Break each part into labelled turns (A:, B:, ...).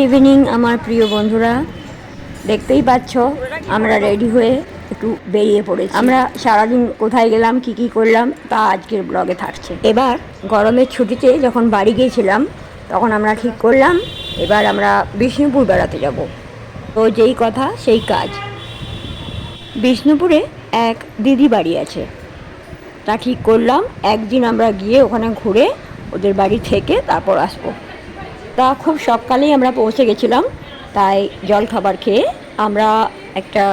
A: Evening আমার প্রিয় বন্ধুরা, দেখতেই পাচ্ছ আমরা রেডি হয়ে একটু বেরিয়ে পড়েছি। আমরা সারাদিন কোথায় গেলাম, কি কি করলাম তা আজকের ব্লগে থাকছে। এবার গরমের ছুটিতে যখন বাড়ি গিয়েছিলাম তখন আমরা ঠিক করলাম এবার আমরা বিষ্ণুপুর বেড়াতে যাব। তো যেই কথা সেই কাজ। বিষ্ণুপুরে এক দিদি বাড়ি আছে, তা ঠিক করলাম একদিন আমরা গিয়ে ওখানে ঘুরে ওদের বাড়ি থেকে তারপর আসবো। তা খুব সকালেই আমরা পৌঁছে গেছিলাম, তাই জল খাবার খেয়ে আমরা একটা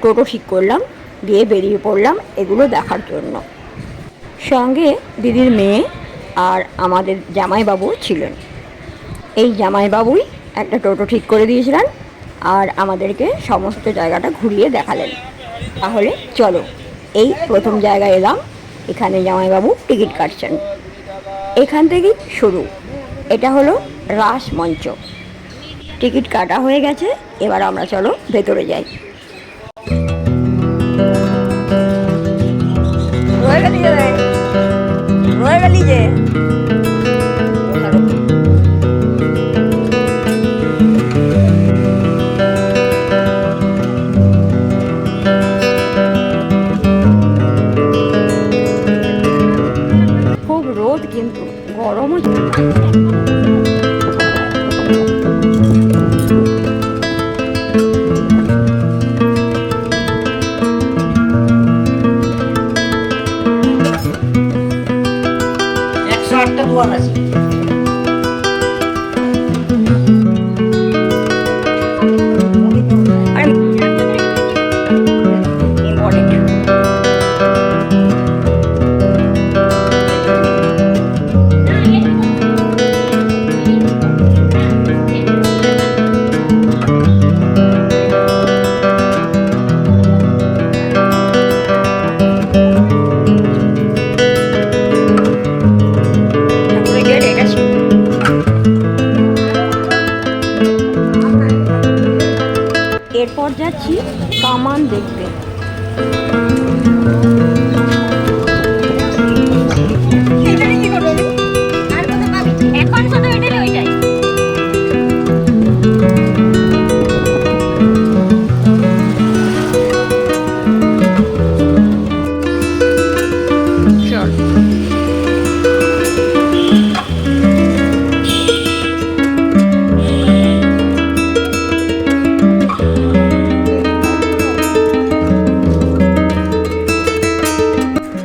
A: টোটো ঠিক করলাম, দিয়ে বেরিয়ে পড়লাম এগুলো দেখার জন্য। সঙ্গে দিদির মেয়ে আর আমাদের জামাইবাবু ছিলেন। এই জামাইবাবুই একটা টোটো ঠিক করে দিয়েছিলেন আর আমাদেরকে সমস্ত জায়গাটা ঘুরিয়ে দেখালেন। তাহলে চলো, এই প্রথম জায়গায় এলাম, এখানে জামাইবাবু টিকিট কাটছেন। এখান থেকেই শুরু, এটা হলো রাস মঞ্চ। টিকিট কাটা হয়ে গেছে, এবার আমরা চলো ভেতরে যাই। খুব রোদ, কিন্তু গরমও। এরপর যাচ্ছি কামান দেখতে।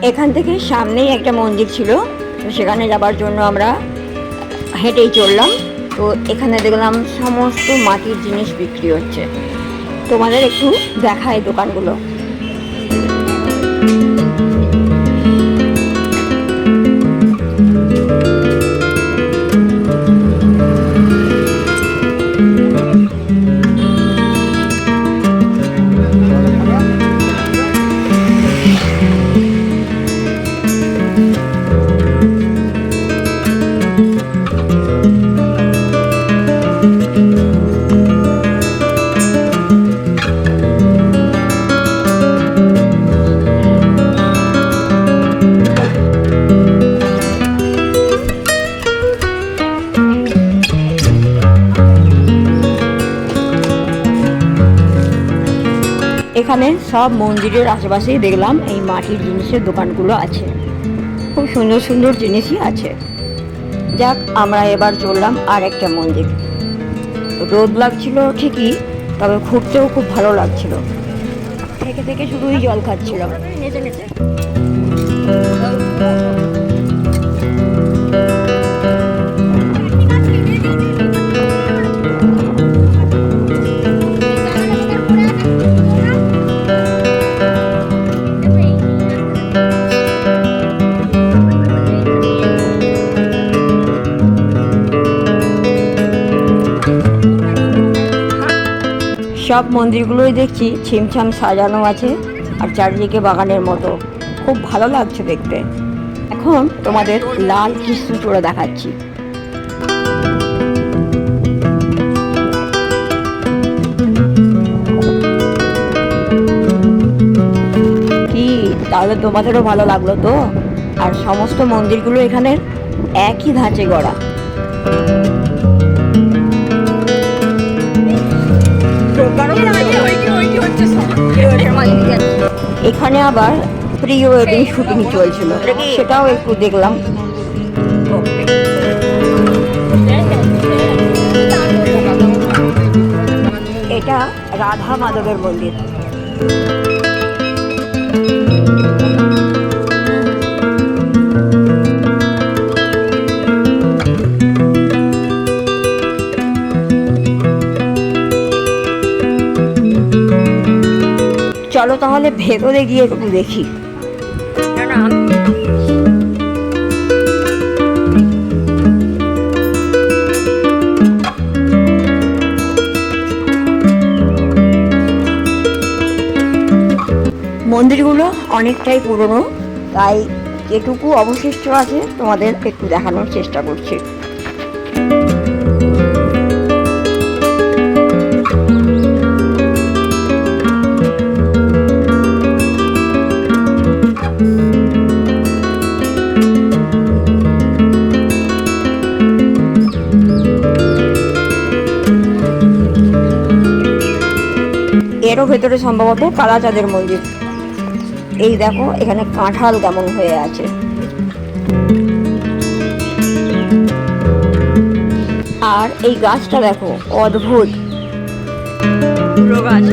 A: এখান থেকে সামনেই একটা মন্দির ছিল, তো সেখানে যাবার জন্য আমরা হেঁটেই চললাম। তো এখানে দেখলাম সমস্ত মাটির জিনিস বিক্রি হচ্ছে, তোমাদের একটু দেখায় দোকানগুলো। এখানে সব মন্দিরের আশেপাশেই দেখলাম এই মাটির জিনিসের দোকানগুলো আছে, খুব সুন্দর সুন্দর জিনিসই আছে। যাক, আমরা এবার চললাম আর একটা মন্দির। রোদ লাগছিল ঠিকই, তবে ঘুরতেও খুব ভালো লাগছিল। থেকে থেকে শুধুই জল খাচ্ছিলাম নেচে নেচে। সব মন্দিরগুলোই দেখছি ছিমছাম সাজানো আছে আর চারিদিকে বাগানের মতো, খুব ভালো লাগছে দেখতে। এখন তোমাদের লাল কৃষ্ণচূড়া দেখাচ্ছি। কি তাহলে তোমাদেরও ভালো লাগলো তো? আর সমস্ত মন্দিরগুলো এখানে একই ধাঁচে গড়া। এখানে আবার প্রি ওয়েডিং শুটিং চলছিল, সেটাও একটু দেখলাম। এটা রাধা মাধবের মন্দির। চলো তাহলে ভেতরে গিয়ে একটু দেখি। মন্দিরগুলো অনেকটাই পুরনো, তাই যেটুকু অবশিষ্ট আছে তোমাদের একটু দেখানোর চেষ্টা করছি। এরও ভেতরে সম্ভবত কালাচাঁদের মন্দির। এই দেখো এখানে কাঁঠাল কেমন হয়ে আছে। আর এই গাছটা দেখো, অদ্ভুত গাছ।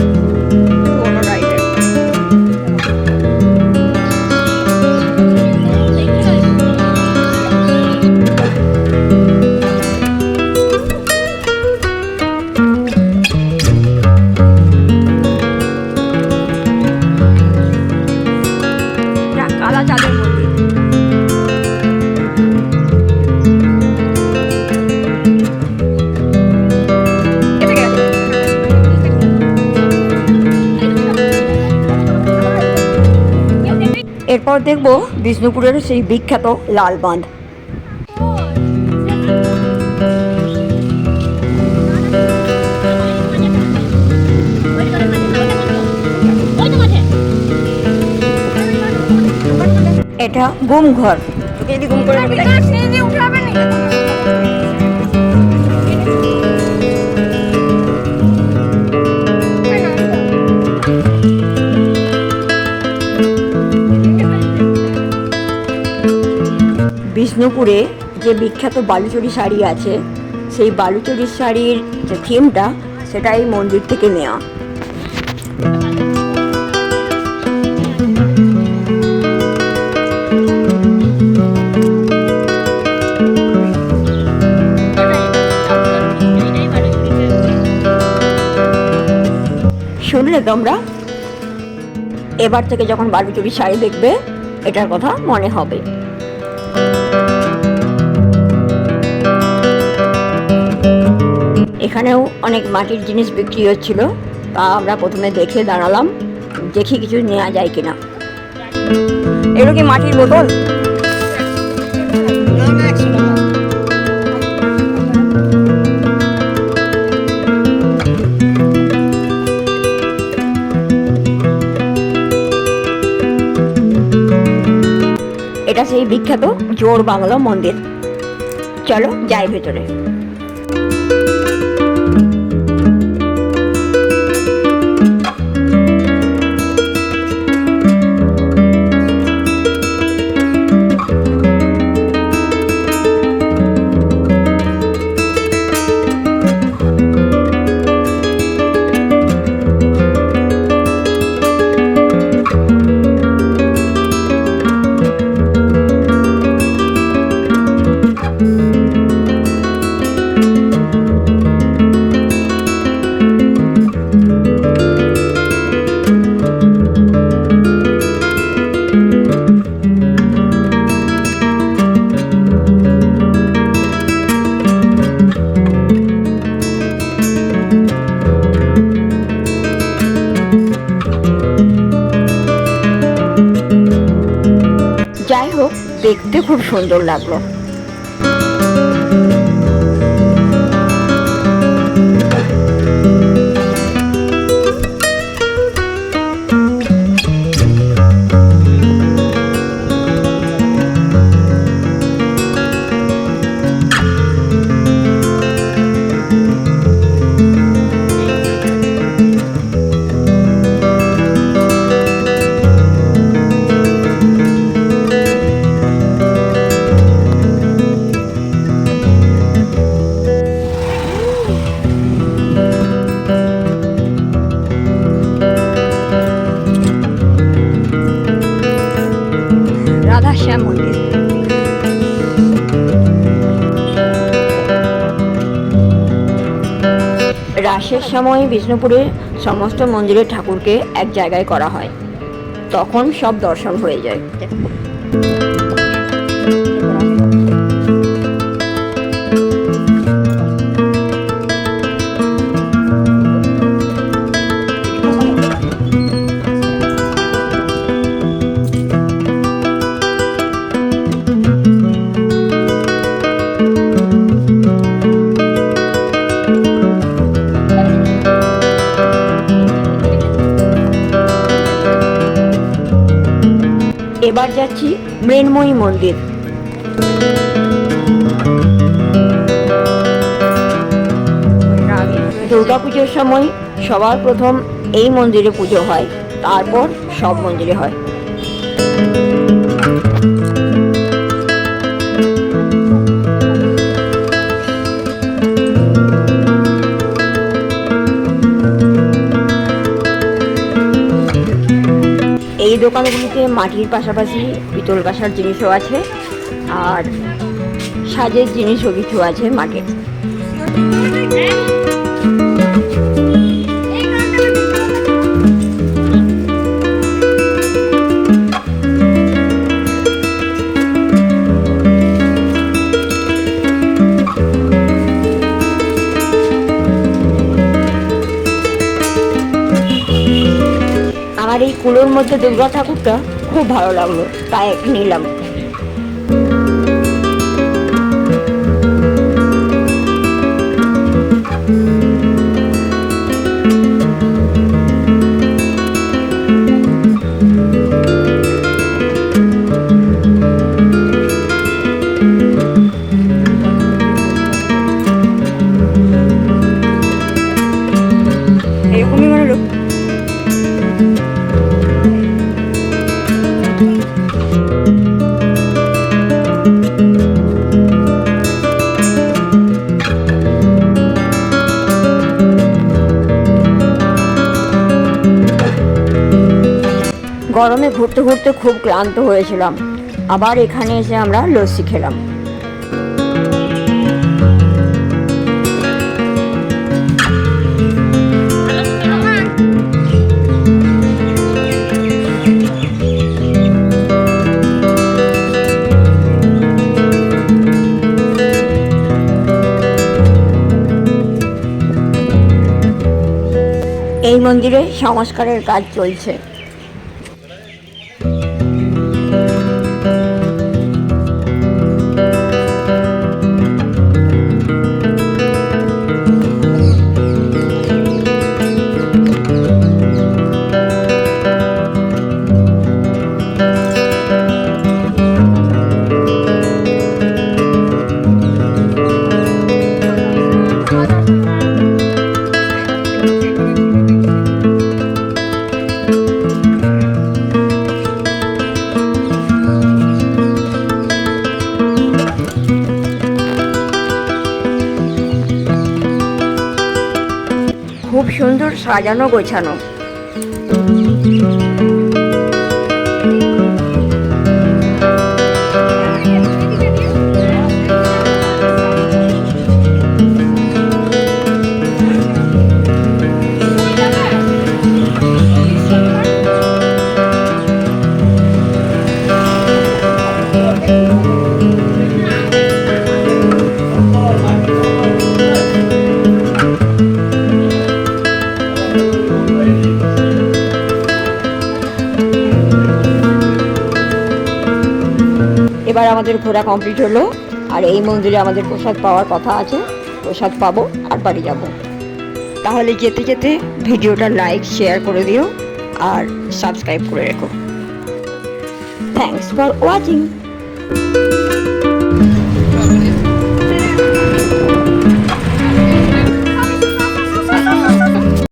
A: কালাচাঁদের মন্দির। এরপর দেখবো বিষ্ণুপুরের সেই বিখ্যাত লাল বাঁধ। এটা গুম ঘর। বিষ্ণুপুরে যে বিখ্যাত বালুচরী শাড়ি আছে, সেই বালুচরী শাড়ির যে থিমটা, সেটা এই মন্দির থেকে নেওয়া। শুনলে তোমরা? এবার থেকে যখন বালুচরী শাড়ি দেখবে, এটার কথা মনে হবে। এখানেও অনেক মাটির জিনিস বিক্রি হচ্ছিল, তা আমরা প্রথমে দেখে দাঁড়ালাম, দেখি কিছু নেওয়া যায় কিনা। এগুলো কি মাটির বোতল? এটা সেই বিখ্যাত জোড় বাংলা মন্দির। চলো যাই ভেতরে। যাই হোক, দেখতে খুব সুন্দর লাগলো। রাসের সময় বিষ্ণুপুরে সমস্ত মন্দিরের ঠাকুরকে এক জায়গায় করা হয়, তখন সব দর্শন হয়ে যায়। এবার যাচ্ছি মৃন্ময়ী মন্দির। দুর্গাপুজোর সময় সবার প্রথম এই মন্দিরে পুজো হয়, তারপর সব মন্দিরে হয়। এই দোকানগুলিতে মাটির পাশাপাশি পিতল কাঁসার জিনিসও আছে, আর সাজের জিনিসও কিছু আছে মাটির। আমার এই কুলোর মধ্যে দুর্গা ঠাকুরটা খুব ভালো লাগলো, তাই নিলাম। এরকমই মনে হলো। গরমে ঘুরতে ঘুরতে খুব ক্লান্ত হয়েছিলাম, আবার এখানে এসে আমরা লস্যি খেলাম। এই মন্দিরে সংস্কারের কাজ চলছে। খুব সুন্দর সাজানো গোছানো। এবার আমাদের ঘোরা কমপ্লিট হলো, আর এই মন্দিরে আমাদের প্রসাদ পাওয়ার কথা আছে, প্রসাদ পাবো আর বাড়ি যাব। তাহলে যেতে যেতে ভিডিওটা লাইক শেয়ার করে দিও আর সাবস্ক্রাইব করে রেখো। Thanks for watching.